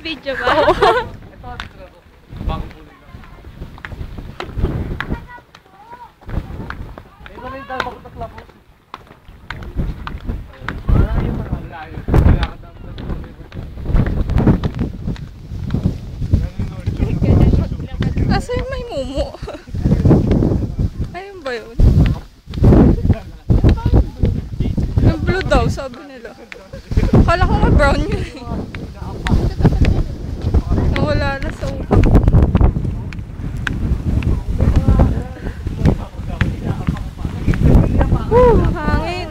Video ba? Bagong puno na. Ito na yung dahil bakit naklapos. Wala yung mga layo. Kaya ka dapat na Asa yung may mumu? Ayun ba yun? Yung blue daw, sabi nila. Akala ko nga brown yun eh. Nawala na sa utak. Hangin.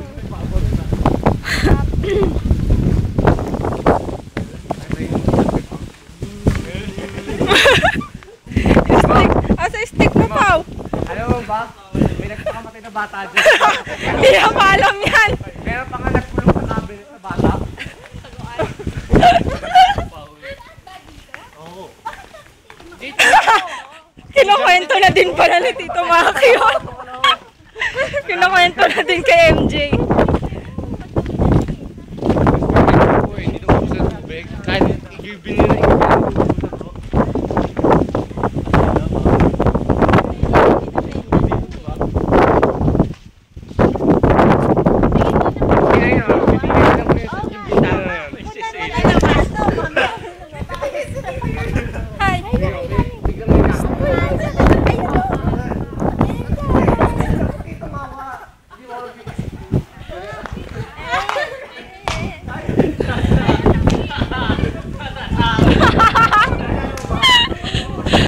Asa stick mo pa? Alam mo ba? May nagpakamatay na bata dyan. Hindi na maalam yan. Meron pa nga nagpulong sa cabinet na bata. Kinukwento na din pala ni Tito Maki yun. Kinukwento na din kay MJ.